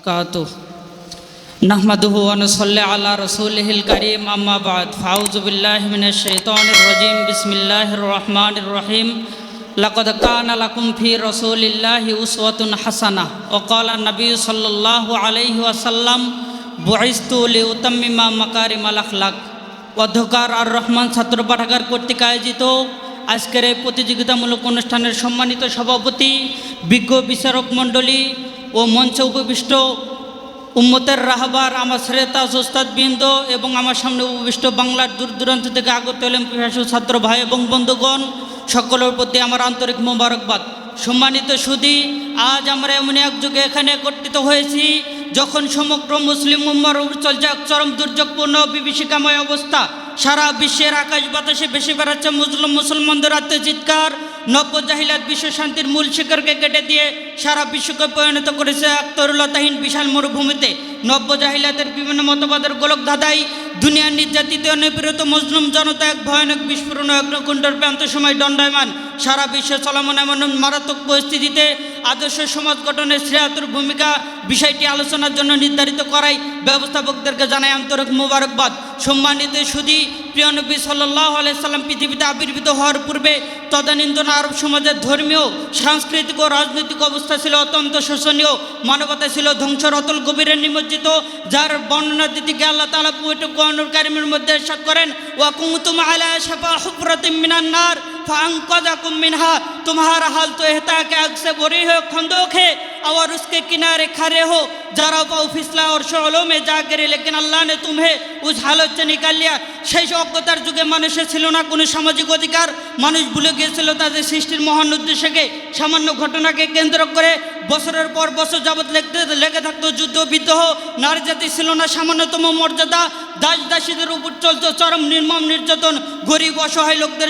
कातु नहमदुहु व नसल्ली अला रसूलिहिल करीम अम्मा बाद फाऊज़ु बिल्लाहि मिनश शैतानिर रजीम बिस्मिल्लाहिर रहमानिर रहीम लक़द काना लकुम फी रसूलिल्लाहि उस्वतुन हसना व क़ाला नबी सल्लल्लाहु अलैहि वसल्लम बुइस्तु लिउताम्मिमा मकारिमाल अखलाक। অধ্যকার আর রহমান ছাত্র পাঠাগার কর্তৃক আয়োজিত আজকের এই প্রতিযোগিতামূলক অনুষ্ঠানের সম্মানিত সভাপতি, বিজ্ঞ বিচারক মণ্ডলী ও মঞ্চে উপবিষ্ট উম্মতের রাহবার, আমার শ্রেতা ওস্তাদবৃন্দ এবং আমার সামনে উপবিষ্ট বাংলার দূর দূরান্ত থেকে আগত এলেম পিপাসু ছাত্র ভাই এবং বন্ধুগণ, সকলের প্রতি আমার আন্তরিক মোবারকবাদ। সম্মানিত সুধী, আজ আমরা এমন এক যুগে এখানে একত্রিত হয়েছি যখন সমগ্র মুসলিম উম্মার উপর চলছে এক চরম দুর্যোগপূর্ণ বিভীষিকাময় অবস্থা। সারা বিশ্বের আকাশ বাতাসে ভেসে বেড়াচ্ছে মুসলমানদের আত্মচিৎকার। নব্য জাহিলাত বিশ্ব শান্তির মূল শিখরকে কেটে দিয়ে সারা বিশ্বকে পরিণত করেছে এক তরুলতাহীন বিশাল মরুভূমিতে। নব্য জাহিলাতের বিভিন্ন মতবাদের গোলক ধাঁধাই দুনিয়ার নির্যাতিত নিপীড়িত মজলুম জনতা এক ভয়ানক বিস্ফোরণ অগ্নিকুণ্ডের প্রান্ত সময় দণ্ডায়মান। সারা বিশ্বে চলমান এমন মারাত্মক পরিস্থিতিতে আদর্শ সমাজ গঠনের শ্রেয়াতুর ভূমিকা বিষয়টি আলোচনার জন্য নির্ধারিত করাই ব্যবস্থাপকদেরকে জানাই আন্তরিক মোবারকবাদ। সম্মানিত সুধী, প্রিয় নবী সাল্লাল্লাহু আলাইহি সাল্লাম পৃথিবীতে আবির্ভূত হওয়ার পূর্বে তদানীন্তন আরব সমাজের ধর্মীয়, সাংস্কৃতিক ও রাজনৈতিক অবস্থা ছিল অত্যন্ত শোচনীয়। মানবতা ছিল ধ্বংসর অতল গভীরে নিমজ্জিত, যার বর্ণনা দিতে গিয়ে আল্লাহ তাআলা পবিত্র কোরআনুল কারীমের মধ্যে ইরশাদ করেন, ওয়া কুনতুম আলা শাফা হুফরাতিম মিনান নার ফাআনকাযাকুম মিনহা। तुम्हारा हाल तो रहता है कि आग से भरी हो खंदोक है और उसके किनारे खड़े हो, जरा पाओ फिसला और शोलों में जा गिरे, लेकिन अल्लाह ने तुम्हें उस हालत से निकाल लिया। সেই অজ্ঞতার যুগে মানুষের ছিল না কোনো সামাজিক অধিকার। মানুষ ভুলে গিয়েছিল তাদের সৃষ্টির মহান উদ্দেশ্যকে। সামান্য ঘটনাকে কেন্দ্র করে বছরের পর বছর যাবৎ লেগে থাকতো যুদ্ধ বিদ্রোহ। নারী জাতি ছিল না সামান্যতম মর্যাদা। দাস দাসীদের উপর চলত চরম নির্মম নির্যাতন। গরিব অসহায় লোকদের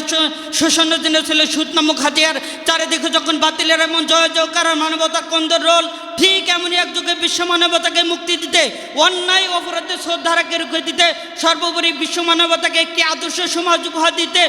শোষণের জন্য ছিল সুদ নামক হাতিয়ার। চারিদিকে যখন বাতিলের এমন জয় জয়কার মানবতা কন্দর রোল, ঠিক এমনই এক যুগে বিশ্ব মানবতাকে মুক্তি দিতে, অন্যায় অপরাধের শ্রদ্ধারাকে রুখে দিতে, সর্বোপরি বিশ্ব মানবতাকে একটি আদর্শ সমাজ উপহার দিতে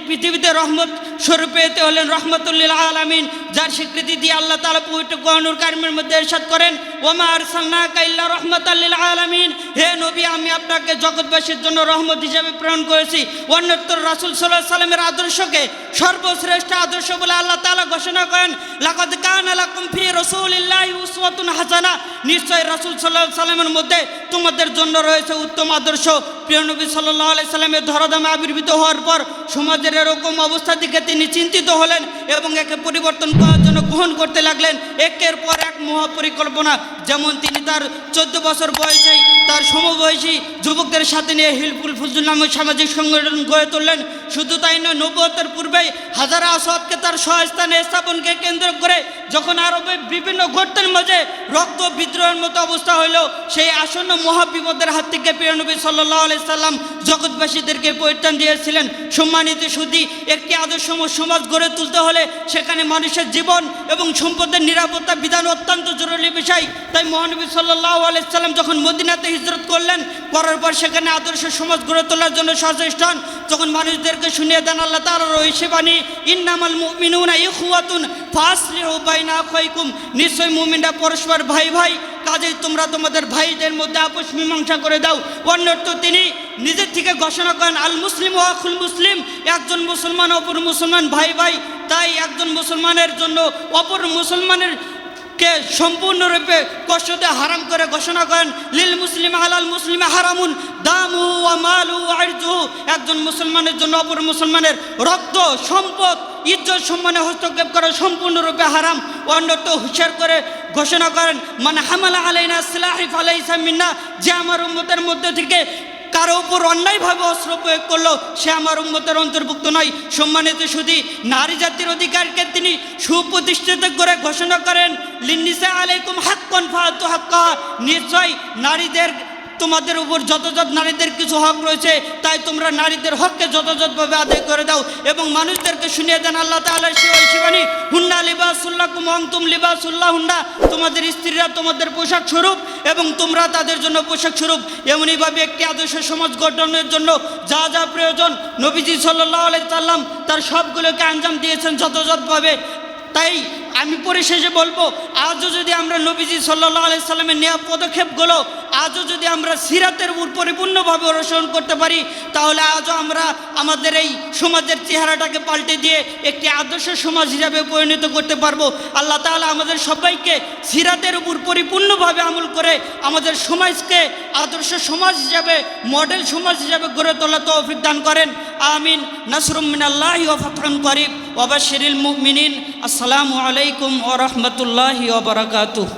পৃথিবীতে রহমত স্বরূপে এতে হলেন রহমতুল্লিল আলামিন, যার স্বীকৃতি দিয়ে আল্লাহ তাআলা পবিত্র কোরআনুল কারীমের মধ্যে ইরশাদ করেন, ওয়া আরসালনাকা ইল্লা রাহমাতাল লিল আলামিন। হে নবী, আমি আপনাকে জগৎবাসীর জন্য রহমত হিসেবে প্রেরণ করেছি। অন্যত্র রাসূল সাল্লাল্লাহু আলাইহি সাল্লামের আদর্শকে সর্বশ্রেষ্ঠ আদর্শ বলে আল্লাহ তাআলা ঘোষণা করেন, লাকাদ কানা লাকুম ফি রাসূলিল্লাহি উসওয়াতুন হাসানাহ। নিশ্চয় রাসূল সাল্লাল্লাহু আলাইহি সাল্লামের মধ্যে তোমাদের জন্য রয়েছে উত্তম আদর্শ। প্রিয় নবী সাল্লাল্লাহু আলাইহি সাল্লামের ধরাধামে আবির্ভূত হওয়ার পর সমাজের এরকম অবস্থা দিকে তিনি চিন্তিত হলেন এবং একে পরিবর্তন করার জন্য গ্রহণ করতে লাগলেন একের পর এক মহাপরিকল্পনা। যেমন তিনি তার 14 বছর বয়সেই তার সমবয়সী যুবকদের সাথে নিয়ে হিলফুল ফুজুল নামক সামাজিক সংগঠন গড়ে তুললেন। শুধু তাই নয়, নবুয়তের পূর্বেই হাজারা আসাদকে তার স্বস্থানে স্থাপনকে কেন্দ্র করে যখন আরবের বিভিন্ন গর্তের মাঝে রক্ত বিদ্রোহের মতো অবস্থা হইল, সেই আসন্ন মহাবিপদের হাত থেকে প্রিয় নবী সাল্লাল্লাহু আলাইহি সাল্লাম জগৎবাসীদেরকে পরিত্রাণ দিয়েছিলেন। সম্মানিত সুধী, একটি আদর্শ সমাজ গড়ে তুলতে হলে সেখানে মানুষের জীবন এবং সম্পদের নিরাপত্তা বিধান অত্যন্ত জরুরি বিষয়। তাই মহানবী সাল্লাল্লাহু আলাইহি সাল্লাম যখন মদিনাতে হিজরত করলেন, করার পর সেখানে আদর্শ সমাজ গড়ে তোলার জন্য সচেষ্ট হন। তখন মানুষদেরকে শুনিয়ে দেন আল্লাহ তাআলার ঐশী বাণী, ইন্নামাল মুমিনুনা ইখওয়াতুন ফাসলিহু বাইনা আখাইকুম। নিশ্চয় মুমিনরা পরস্পর ভাই ভাই, কাজেই তোমরা তোমাদের ভাইদের মধ্যে আপোষ মীমাংসা করে দাও। অন্যত্র তিনি নিজের থেকে ঘোষণা করেন, আল মুসলিম ওয়া আখুল মুসলিম। একজন মুসলমান অপর মুসলমান ভাই ভাই। তাই একজন মুসলমানের জন্য অপর মুসলমানের কে সম্পূর্ণরূপে কষ্ট দিয়ে হারাম করে ঘোষণা করেন, লিল মুসলিম আলাল মুসলিম হারামুন দামু ওয়া মালু ওয়া ইরজুহু। একজন মুসলমানের জন্য অপর মুসলমানের রক্ত, সম্পদ, ইজ্জত সম্মানে হস্তক্ষেপ করা সম্পূর্ণরূপে হারাম। অন্যত্র হুঁশিয়ার করে ঘোষণা করেন, মান হামালা আলাইনা সিলাহি ফালাইসা মিন্না। যে আমার উম্মতের মধ্যে থেকে কারো উপর অন্যায়ভাবে অস্ত্র প্রয়োগ করলো, সে আমার উম্মতের অন্তর্ভুক্ত নয়। সম্মানিত সুধী, নারী জাতির অধিকারকে তিনি সুপ্রতিষ্ঠিত করে ঘোষণা করেন, লিন্নিসা আলাইকুম হাক্কুন ফাআতু হাক্কাহা। নিশ্চয় নারীদের তোমাদের উপর যথাযথ নারীদের কিছু হক রয়েছে, তাই তোমরা নারীদের হককে যথাযথভাবে আদায় করে দাও। এবং মানুষদেরকে শুনিয়ে দেন আল্লাহ তাআলার সেই বাণী, হুন্না লিবাসুল লাকুম ওয়া আনতুম লিবাসুল লাহুন্না। তোমাদের স্ত্রীরা তোমাদের পোশাক স্বরূপ এবং তোমরা তাদের জন্য পোশাক স্বরূপ। এমনইভাবে একটি আদর্শ সমাজ গঠনের জন্য যা যা প্রয়োজন নবীজি সাল্লাল্লাহু আলাইহি সাল্লাম তার সবগুলোকে আঞ্জাম দিয়েছেন যথাযথভাবে। তাই আমি পরিশেষে বলবো, আজও যদি আমরা নবীজি সাল্লাল্লাহু আলাইহি সাল্লামের নেওয়া পদক্ষেপগুলো আজও যদি আমরা সিরাতের উপর পরিপূর্ণভাবে অনুসরণ করতে পারি, তাহলে আজও আমরা আমাদের এই সমাজের চেহারাটাকে পাল্টে দিয়ে একটি আদর্শ সমাজ হিসাবে পরিণত করতে পারবো। আল্লাহ তাআলা আমাদের সবাইকে সিরাতের উপর পরিপূর্ণভাবে আমল করে আমাদের সমাজকে আদর্শ সমাজ হিসাবে, মডেল সমাজ হিসাবে গড়ে তোলা তৌফিক দান করেন। আমিন। নাসরুম মিনাল্লাহি ওয়া ফাতহুন করিব ওয়া বাশশিরিল মুমিনিন। আসসালামু আলাইকুম ওয়া রাহমাতুল্লাহি ওয়া বারাকাতুহু।